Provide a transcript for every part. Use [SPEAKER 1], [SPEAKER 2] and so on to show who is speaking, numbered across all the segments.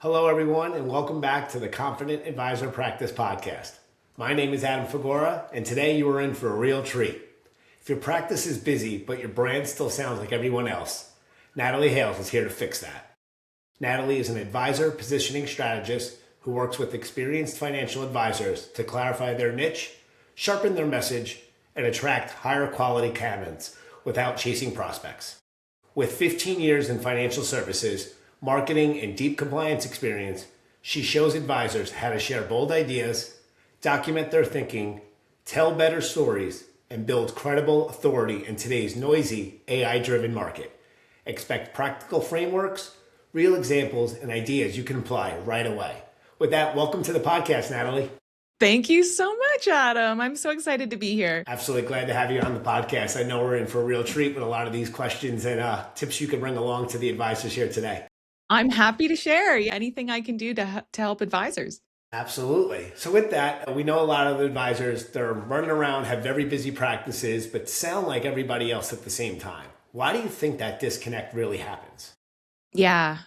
[SPEAKER 1] Hello, everyone, and welcome back to the Confident Advisor Practice Podcast. My name is Adam Figura, and today you are in for a real treat. If your practice is busy, but your brand still sounds like everyone else, Natalie Hales is here to fix that. Natalie is an advisor positioning strategist who works with experienced financial advisors to clarify their niche, sharpen their message, and attract higher quality candidates without chasing prospects. With 15 years in financial services, marketing, and deep compliance experience, she shows advisors how to share bold ideas, document their thinking, tell better stories, and build credible authority in today's noisy AI-driven market. Expect practical frameworks, real examples, and ideas you can apply right away. With that, welcome to the podcast, Natalie.
[SPEAKER 2] Thank you so much, Adam. I'm so excited to be here.
[SPEAKER 1] Absolutely glad to have you on the podcast. I know we're in for a real treat with a lot of these questions and tips you can bring along to the advisors here today.
[SPEAKER 2] I'm happy to share anything I can do to help advisors.
[SPEAKER 1] Absolutely. So with that, we know a lot of advisors, they're running around, have very busy practices, but sound like everybody else at the same time. Why do you think that disconnect really happens?
[SPEAKER 2] Yeah,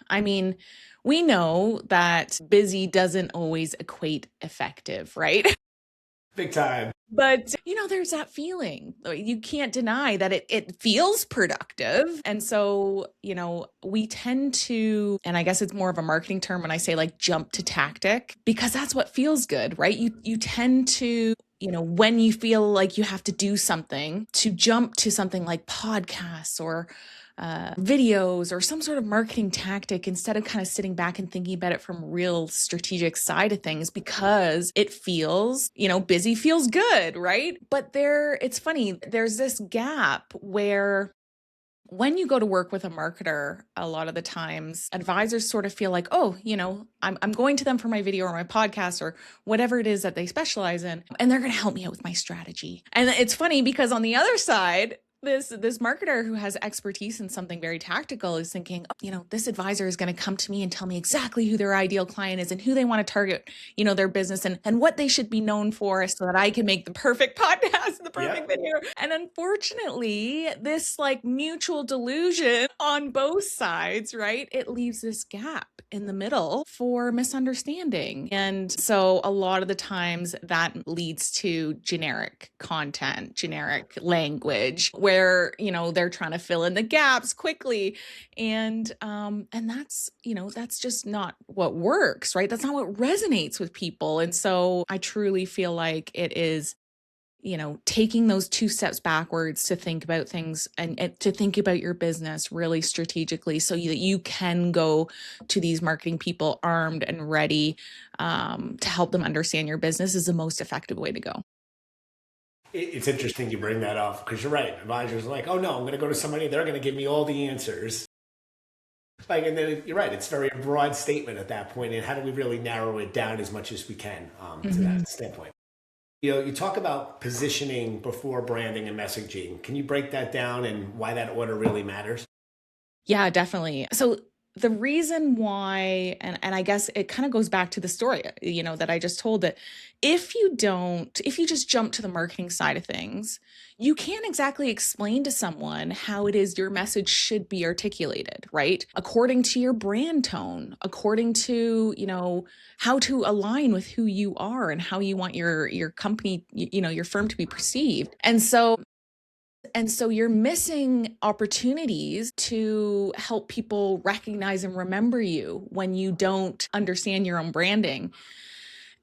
[SPEAKER 2] we know that busy doesn't always equate effective, right?
[SPEAKER 1] Big time.
[SPEAKER 2] But, there's that feeling. You can't deny that it feels productive. And so, we tend to, and I guess it's more of a marketing term when I say like jump to tactic, because that's what feels good, right? You tend to, when you feel like you have to do something, to jump to something like podcasts or videos or some sort of marketing tactic instead of kind of sitting back and thinking about it from a real strategic side of things, because it feels, busy feels good, right? But it's funny, there's this gap where when you go to work with a marketer, a lot of the times advisors sort of feel like, oh, I'm going to them for my video or my podcast or whatever it is that they specialize in, and they're going to help me out with my strategy. And it's funny because on the other side, this marketer who has expertise in something very tactical is thinking, this advisor is going to come to me and tell me exactly who their ideal client is and who they want to target, their business and what they should be known for so that I can make the perfect podcast, the perfect video. And unfortunately, this like mutual delusion on both sides, right? It leaves this gap in the middle for misunderstanding. And so a lot of the times that leads to generic content, generic language, where they're trying to fill in the gaps quickly, and that's just not what works, right? That's not what resonates with people. And so I truly feel like it is taking those two steps backwards to think about things and to think about your business really strategically so that you can go to these marketing people armed and ready to help them understand your business is the most effective way to go.
[SPEAKER 1] It's interesting you bring that up because you're right. Advisors are like, oh no, I'm going to go to somebody, they're going to give me all the answers. And then you're right, it's very broad statement at that point. And how do we really narrow it down as much as we can to that standpoint? You talk about positioning before branding and messaging. Can you break that down and why that order really matters?
[SPEAKER 2] Yeah, definitely. So the reason why, and I guess it kind of goes back to the story, that I just told, that if you just jump to the marketing side of things, you can't exactly explain to someone how it is your message should be articulated, right? According to your brand tone, according to, how to align with who you are and how you want your company, your firm to be perceived. And so you're missing opportunities to help people recognize and remember you when you don't understand your own branding.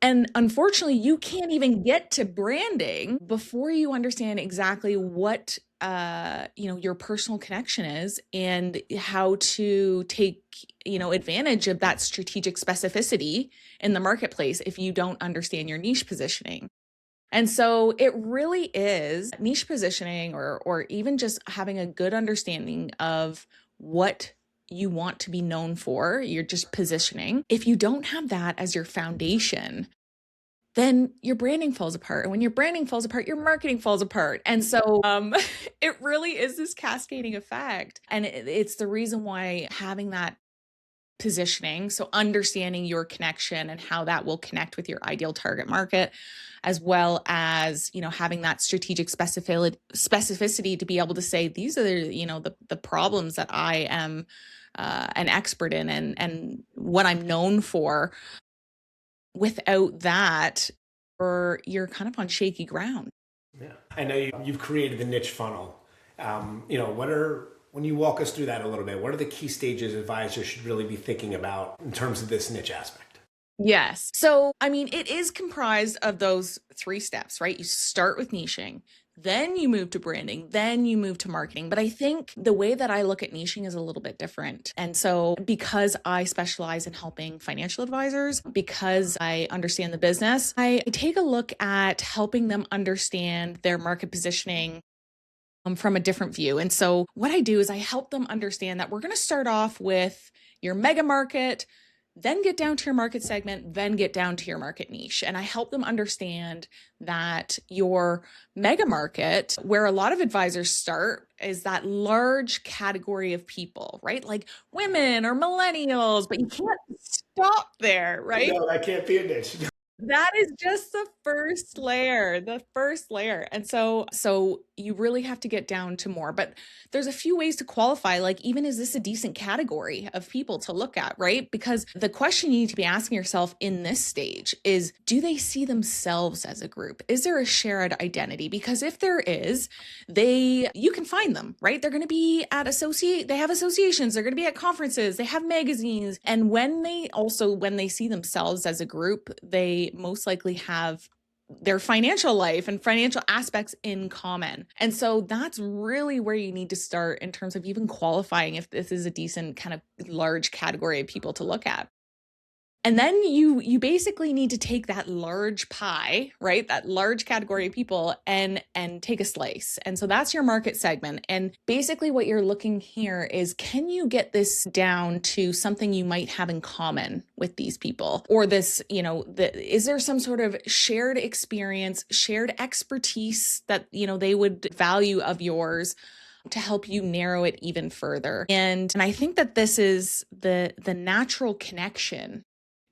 [SPEAKER 2] And unfortunately, you can't even get to branding before you understand exactly what your personal connection is and how to take advantage of that strategic specificity in the marketplace if you don't understand your niche positioning. And so it really is niche positioning or even just having a good understanding of what you want to be known for. You're just positioning. If you don't have that as your foundation, then your branding falls apart. And when your branding falls apart, your marketing falls apart. And so it really is this cascading effect. And it's the reason why having that positioning. So understanding your connection and how that will connect with your ideal target market, as well as, having that strategic specificity to be able to say, these are the problems that I am an expert in and what I'm known for. Without that, or you're kind of on shaky ground.
[SPEAKER 1] Yeah, I know you've created the niche funnel. When you walk us through that a little bit, what are the key stages advisors should really be thinking about in terms of this niche aspect?
[SPEAKER 2] Yes. So, it is comprised of those 3 steps, right? You start with niching, then you move to branding, then you move to marketing. But I think the way that I look at niching is a little bit different. And so, because I specialize in helping financial advisors, because I understand the business, I take a look at helping them understand their market positioning from a different view. And so what I do is I help them understand that we're going to start off with your mega market, then get down to your market segment, then get down to your market niche. And I help them understand that your mega market, where a lot of advisors start, is that large category of people, right? Like women or millennials, but you can't stop there, right?
[SPEAKER 1] No, that can't be a niche.
[SPEAKER 2] That is just the first layer, And so you really have to get down to more, but there's a few ways to qualify. Like, even, is this a decent category of people to look at, right? Because the question you need to be asking yourself in this stage is, do they see themselves as a group? Is there a shared identity? Because if there is, you can find them, right? They're going to be they have associations, they're going to be at conferences, they have magazines. And when they see themselves as a group, they most likely have their financial life and financial aspects in common. And so that's really where you need to start in terms of even qualifying if this is a decent kind of large category of people to look at. And then you basically need to take that large pie, right? That large category of people and take a slice. And so that's your market segment. And basically what you're looking here is, can you get this down to something you might have in common with these people? Or this, is there some sort of shared experience, shared expertise that, they would value of yours to help you narrow it even further? And I think that this is the natural connection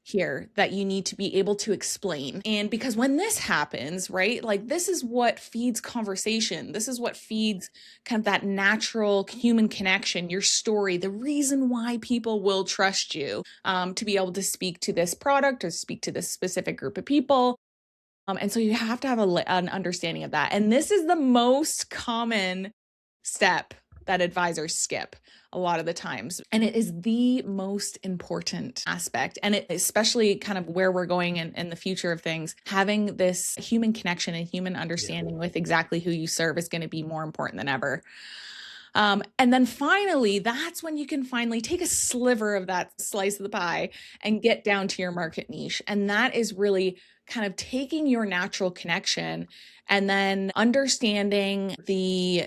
[SPEAKER 2] here that you need to be able to explain. And because when this happens, right, like, this is what feeds conversation. This is what feeds kind of that natural human connection, your story, the reason why people will trust you to be able to speak to this product or speak to this specific group of people. And so you have to have an understanding of that. And this is the most common step that advisors skip a lot of the times. And it is the most important aspect. And it, especially kind of where we're going in the future of things, having this human connection and human understanding with exactly who you serve is going to be more important than ever. And then finally, that's when you can finally take a sliver of that slice of the pie and get down to your market niche. And that is really kind of taking your natural connection and then understanding the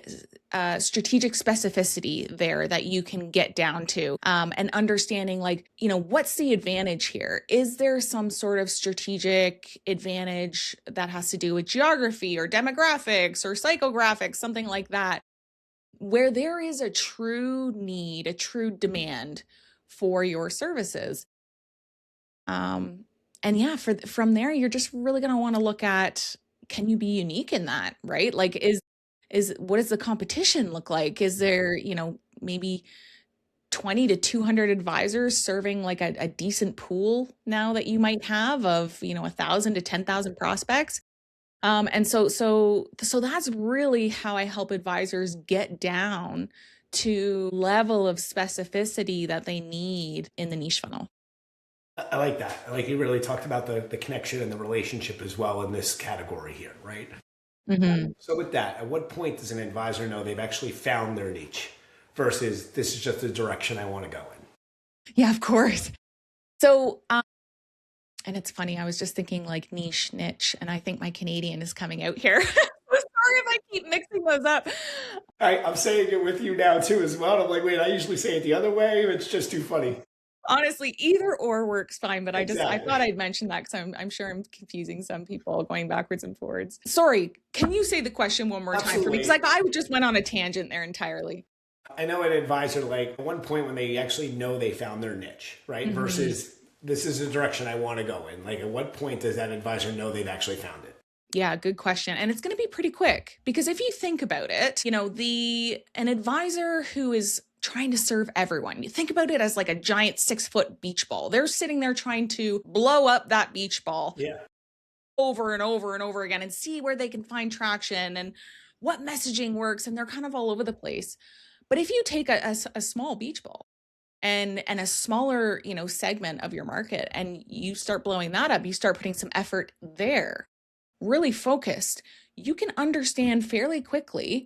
[SPEAKER 2] strategic specificity there that you can get down to, and understanding, like, what's the advantage here? Is there some sort of strategic advantage that has to do with geography or demographics or psychographics, something like that, where there is a true need, a true demand for your services? And from there, you're just really going to want to look at, can you be unique in that, right? Like, what does the competition look like? Is there, maybe 20 to 200 advisors serving like a decent pool now that you might have of, 1,000 to 10,000 prospects? And so that's really how I help advisors get down to level of specificity that they need in the niche funnel.
[SPEAKER 1] I like that. Like, you really talked about the connection and the relationship as well in this category here, right?
[SPEAKER 2] Mm-hmm.
[SPEAKER 1] So with that, at what point does an advisor know they've actually found their niche versus this is just the direction I want to go in?
[SPEAKER 2] Yeah, of course. So, and it's funny, I was just thinking like niche, and I think my Canadian is coming out here. So sorry if I keep mixing those up.
[SPEAKER 1] I'm saying it with you now too as well. I'm like, wait, I usually say it the other way. It's just too funny.
[SPEAKER 2] Honestly, either or works fine, but
[SPEAKER 1] Exactly.
[SPEAKER 2] I thought I'd mention that because I'm sure I'm confusing some people going backwards and forwards. Sorry, can you say the question one more time for me? Because I just went on a tangent there entirely.
[SPEAKER 1] I know an advisor, like at one point when they actually know they found their niche, right? Versus this is the direction I want to go in. Like at what point does that advisor know they've actually found it?
[SPEAKER 2] Yeah, good question. And it's going to be pretty quick because if you think about it, an advisor who is trying to serve everyone, you think about it as like a giant 6-foot beach ball. They're sitting there trying to blow up that beach ball over and over and over again and see where they can find traction and what messaging works. And they're kind of all over the place. But if you take a small beach ball and a smaller, segment of your market and you start blowing that up, you start putting some effort there, really focused, you can understand fairly quickly,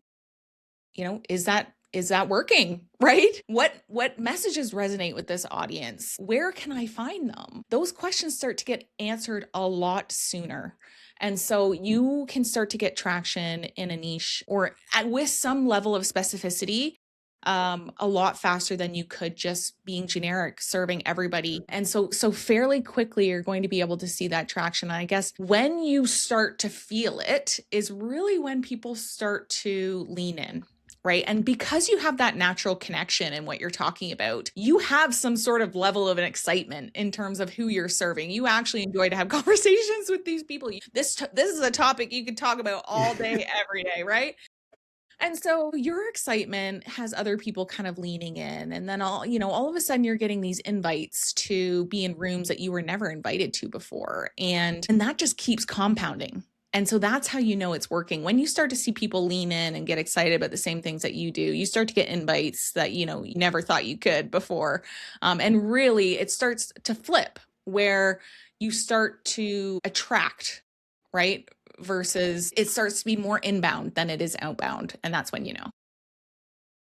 [SPEAKER 2] is that working, right? What messages resonate with this audience? Where can I find them? Those questions start to get answered a lot sooner. And so you can start to get traction in a niche or with some level of specificity a lot faster than you could just being generic, serving everybody. And so fairly quickly, you're going to be able to see that traction. And I guess when you start to feel it is really when people start to lean in. Right. And because you have that natural connection in what you're talking about, you have some sort of level of an excitement in terms of who you're serving. You actually enjoy to have conversations with these people. This is a topic you could talk about all day, every day. Right. And so your excitement has other people kind of leaning in. And then all of a sudden you're getting these invites to be in rooms that you were never invited to before. And that just keeps compounding. And so that's how you know it's working. When you start to see people lean in and get excited about the same things that you do, you start to get invites that, you never thought you could before. And really it starts to flip where you start to attract, right? Versus it starts to be more inbound than it is outbound. And that's when you know.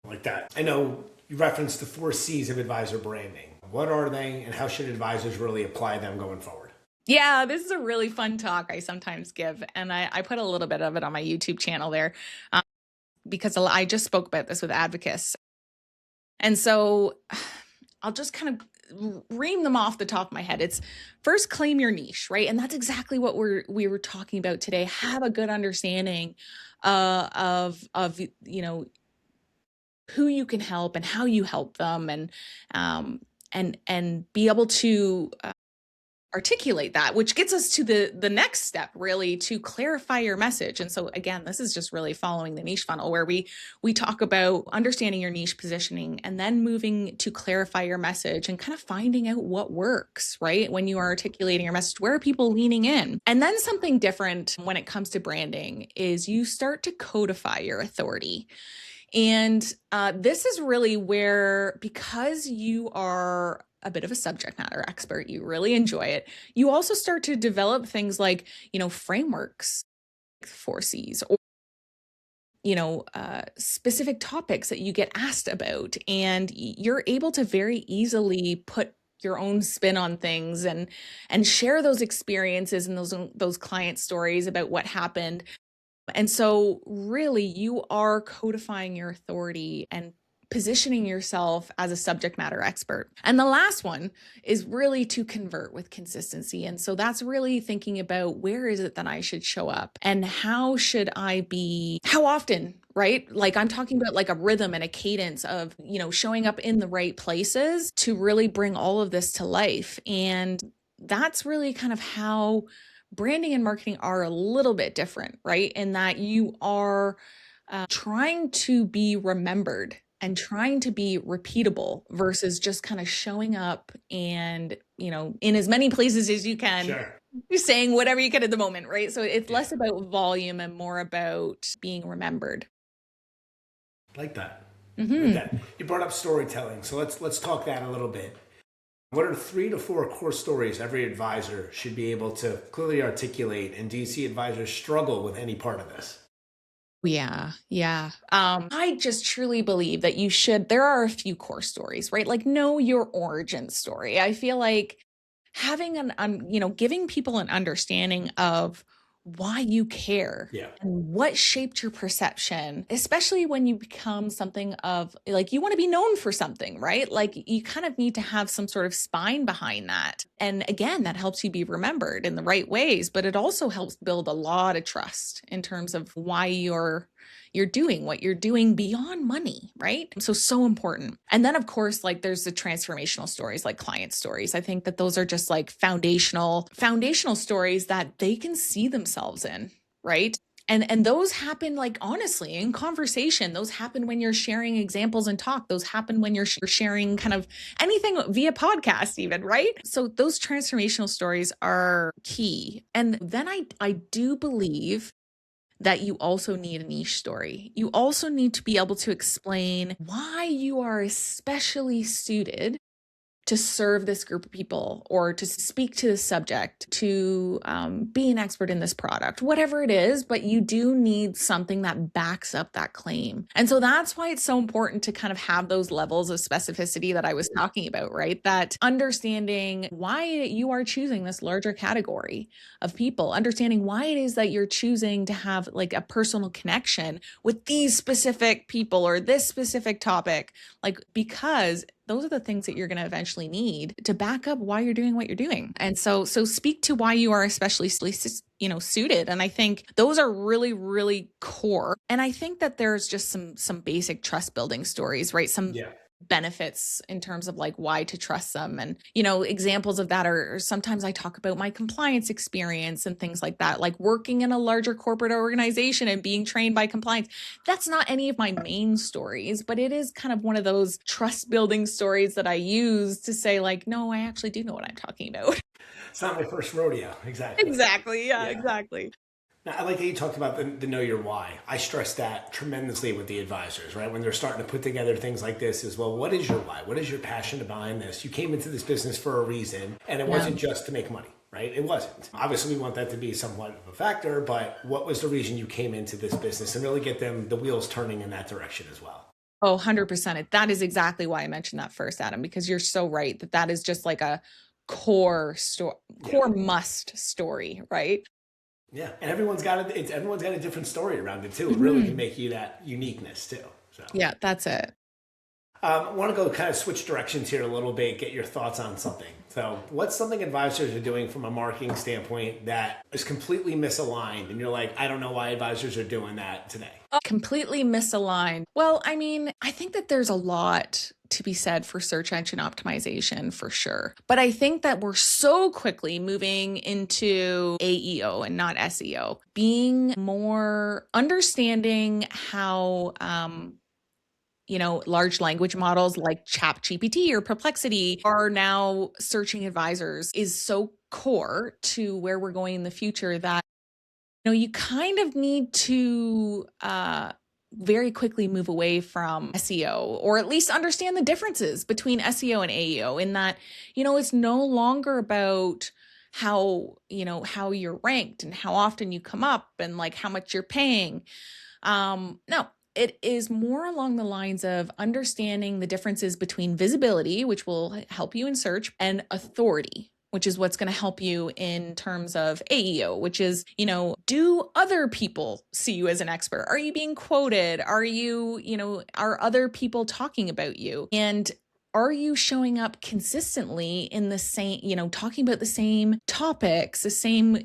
[SPEAKER 1] Like that. I know you referenced the 4 C's of advisor branding. What are they and how should advisors really apply them going forward?
[SPEAKER 2] Yeah, this is a really fun talk I sometimes give. And I put a little bit of it on my YouTube channel there because I just spoke about this with advocates. And so I'll just kind of ream them off the top of my head. It's first, claim your niche, right? And that's exactly what we were talking about today. Have a good understanding of who you can help and how you help them, and be able to articulate that, which gets us to the next step, really, to clarify your message. And so again, this is just really following the niche funnel where we talk about understanding your niche positioning and then moving to clarify your message and kind of finding out what works, right? When you are articulating your message, where are people leaning in? And then something different when it comes to branding is you start to codify your authority. And this is really where, because you are a bit of a subject matter expert, you really enjoy it, you also start to develop things like, frameworks, 4 C's, or, specific topics that you get asked about. And you're able to very easily put your own spin on things and share those experiences and those client stories about what happened. And so really you are codifying your authority and positioning yourself as a subject matter expert. And the last one is really to convert with consistency. And so that's really thinking about where is it that I should show up and how often, right? Like I'm talking about like a rhythm and a cadence of, showing up in the right places to really bring all of this to life. And that's really kind of how branding and marketing are a little bit different, right? In that you are trying to be remembered and trying to be repeatable versus just kind of showing up and, in as many places as you can, you're saying whatever you can at the moment, right? So it's less about volume and more about being remembered.
[SPEAKER 1] Like that. Like that. You brought up storytelling. So let's talk that a little bit. What are 3 to 4 core stories every advisor should be able to clearly articulate? And do you see advisors struggle with any part of this?
[SPEAKER 2] Yeah. I just truly believe that there are a few core stories, right? Like know your origin story. I feel like having giving people an understanding of why you care and what shaped your perception, especially when you become something of like, you want to be known for something, right? Like you kind of need to have some sort of spine behind that. And again, that helps you be remembered in the right ways, but it also helps build a lot of trust in terms of why you're you're doing, what you're doing beyond money, right? So important. And then of course, like there's the transformational stories, like client stories. I think that those are just like foundational stories that they can see themselves in, right? And those happen, like, honestly, in conversation. Those happen when you're sharing examples and talk. Those happen when you're sharing kind of anything via podcast even, right? So those transformational stories are key. And then I do believe that you also need a niche story. You also need to be able to explain why you are especially suited to serve this group of people, or to speak to the subject, to be an expert in this product, whatever it is, but you do need something that backs up that claim. And so that's why it's so important to kind of have those levels of specificity that I was talking about, right? That understanding why you are choosing this larger category of people, understanding why it is that you're choosing to have like a personal connection with these specific people or this specific topic, like, because those are the things that you're going to eventually need to back up why you're doing what you're doing. And so speak to why you are especially, suited. And I think those are really, really core. And I think that there's just some basic trust building stories, right? Some benefits in terms of like why to trust them. And, examples of that are sometimes I talk about my compliance experience and things like that, like working in a larger corporate organization and being trained by compliance. That's not any of my main stories, but it is kind of one of those trust building stories that I use to say like, no, I actually do know what I'm talking about.
[SPEAKER 1] It's not my first rodeo. Exactly.
[SPEAKER 2] Exactly. Yeah, exactly.
[SPEAKER 1] Now, I like that you talked about the know your why. I stress that tremendously with the advisors, right? When they're starting to put together things like this as well. What is your why? What is your passion behind this? You came into this business for a reason, and it wasn't just to make money, right? It wasn't. Obviously, we want that to be somewhat of a factor, but what was the reason you came into this business, and really get the wheels turning in that direction as well?
[SPEAKER 2] Oh, 100%. That is exactly why I mentioned that first, Adam, because you're so right that is just like a core must story, right?
[SPEAKER 1] Yeah, and everyone's got a different story around it too. It really can make you that uniqueness too. So
[SPEAKER 2] yeah, that's it.
[SPEAKER 1] I want to go kind of switch directions here a little bit, get your thoughts on something. So what's something advisors are doing from a marketing standpoint that is completely misaligned? And you're like, I don't know why advisors are doing that today.
[SPEAKER 2] Completely misaligned. Well, I mean, I think that there's a lot to be said for search engine optimization for sure. But I think that we're so quickly moving into AEO and not SEO, being more understanding how, large language models like ChatGPT or Perplexity are now searching advisors is so core to where we're going in the future that, you kind of need to very quickly move away from SEO, or at least understand the differences between SEO and AEO, in that, it's no longer about how you're ranked and how often you come up and like how much you're paying. No, it is more along the lines of understanding the differences between visibility, which will help you in search, and authority, which is what's going to help you in terms of AEO, which is, do other people see you as an expert? Are you being quoted? Are are other people talking about you? And are you showing up consistently in the same, talking about the same topics, the same,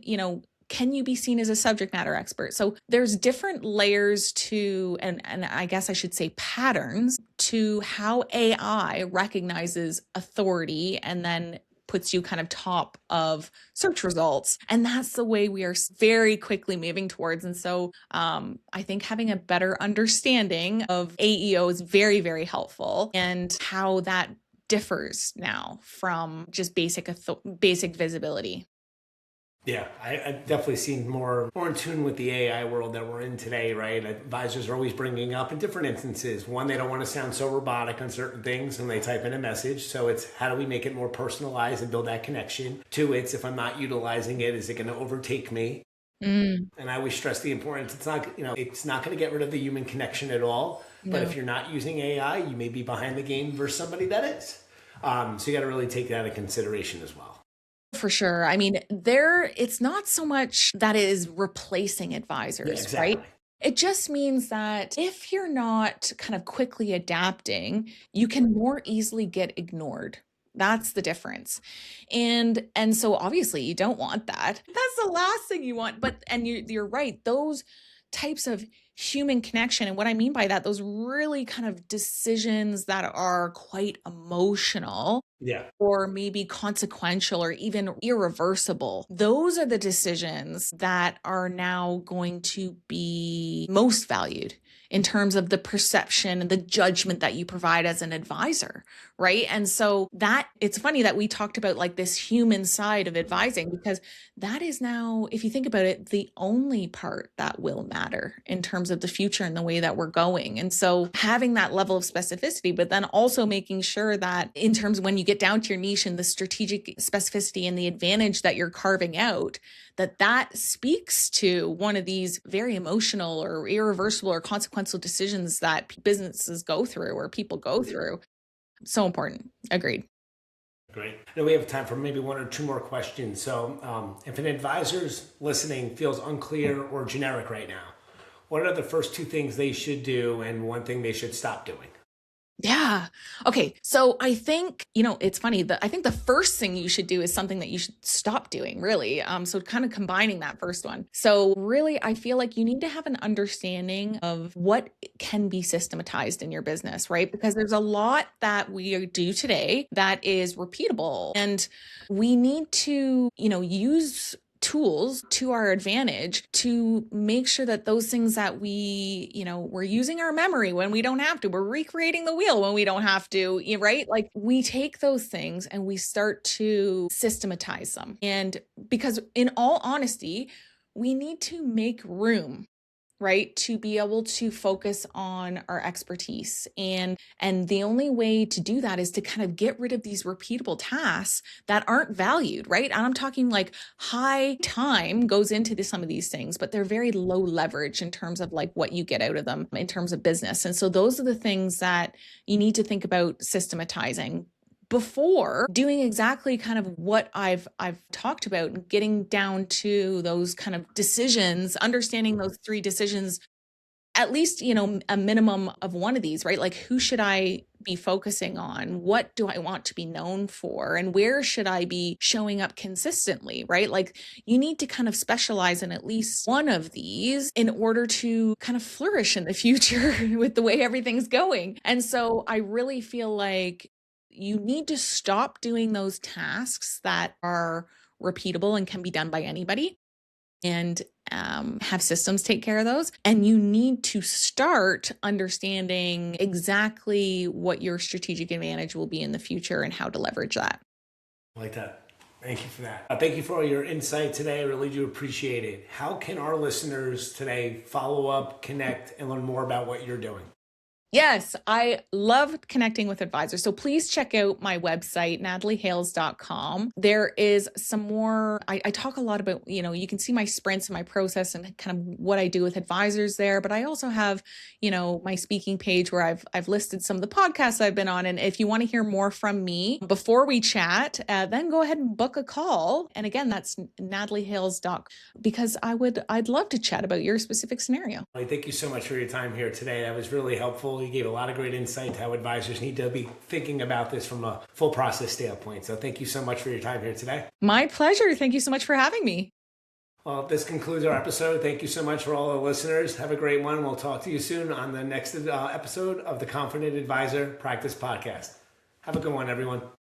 [SPEAKER 2] can you be seen as a subject matter expert? So there's different layers to, and I guess I should say patterns to how AI recognizes authority and then puts you kind of top of search results. And that's the way we are very quickly moving towards. And so I think having a better understanding of AEO is very, very helpful, and how that differs now from just basic visibility.
[SPEAKER 1] Yeah, I've definitely seen more in tune with the AI world that we're in today, right? Advisors are always bringing up in different instances. One, they don't want to sound so robotic on certain things and they type in a message. So it's how do we make it more personalized and build that connection? Two, it's if I'm not utilizing it, is it going to overtake me? And I always stress the importance. It's not going to get rid of the human connection at all. No. But if you're not using AI, you may be behind the game versus somebody that is. So you got to really take that into consideration as well.
[SPEAKER 2] For sure. I mean, it's not so much that it is replacing advisors, right? It just means that if you're not kind of quickly adapting, you can more easily get ignored. That's the difference. And so obviously you don't want that. That's the last thing you want. And you're right. Those types of human connection. And what I mean by that, those really kind of decisions that are quite emotional
[SPEAKER 1] Yeah.
[SPEAKER 2] or maybe consequential or even irreversible. Those are the decisions that are now going to be most valued in terms of the perception and the judgment that you provide as an advisor, right? And so that it's funny that we talked about like this human side of advising, because that is now, if you think about it, the only part that will matter in terms of the future and the way that we're going. And so having that level of specificity, but then also making sure that in terms of when you get down to your niche and the strategic specificity and the advantage that you're carving out, that speaks to one of these very emotional or irreversible or consequential decisions that businesses go through or people go through. So important. Agreed.
[SPEAKER 1] Great. Now we have time for maybe one or two more questions. So if an advisor's listening feels unclear or generic right now, what are the first two things they should do and one thing they should stop doing?
[SPEAKER 2] Yeah. Okay. So I think, it's funny that I think the first thing you should do is something that you should stop doing, really. So kind of combining that first one. So really, I feel like you need to have an understanding of what can be systematized in your business, right? Because there's a lot that we do today that is repeatable, and we need to, use tools to our advantage to make sure that those things that we're using our memory when we don't have to, we're recreating the wheel when we don't have to, right? Like we take those things and we start to systematize them. And because in all honesty, we need to make room, right, to be able to focus on our expertise. And the only way to do that is to kind of get rid of these repeatable tasks that aren't valued, right? And I'm talking like high time goes into some of these things, but they're very low leverage in terms of like what you get out of them in terms of business. And so those are the things that you need to think about systematizing before doing exactly kind of what I've talked about and getting down to those kind of decisions, understanding those three decisions, at least, a minimum of one of these, right? Like who should I be focusing on? What do I want to be known for? And where should I be showing up consistently, right? Like you need to kind of specialize in at least one of these in order to kind of flourish in the future with the way everything's going. And so I really feel like you need to stop doing those tasks that are repeatable and can be done by anybody, and have systems take care of those. And you need to start understanding exactly what your strategic advantage will be in the future and how to leverage that.
[SPEAKER 1] I like that. Thank you for that. Thank you for all your insight today. I really do appreciate it. How can our listeners today follow up, connect, and learn more about what you're doing?
[SPEAKER 2] Yes, I love connecting with advisors. So please check out my website, nataliehales.com. There is some more, I talk a lot about, you can see my sprints and my process and kind of what I do with advisors there. But I also have, my speaking page where I've listed some of the podcasts I've been on. And if you want to hear more from me before we chat, then go ahead and book a call. And again, that's nataliehales.com, because I'd love to chat about your specific scenario.
[SPEAKER 1] Thank you so much for your time here today. That was really helpful. You gave a lot of great insight to how advisors need to be thinking about this from a full process standpoint. So thank you so much for your time here today.
[SPEAKER 2] My pleasure. Thank you so much for having me.
[SPEAKER 1] Well, this concludes our episode. Thank you so much for all the listeners. Have a great one. We'll talk to you soon on the next episode of the Confident Advisor Practice Podcast. Have a good one, everyone.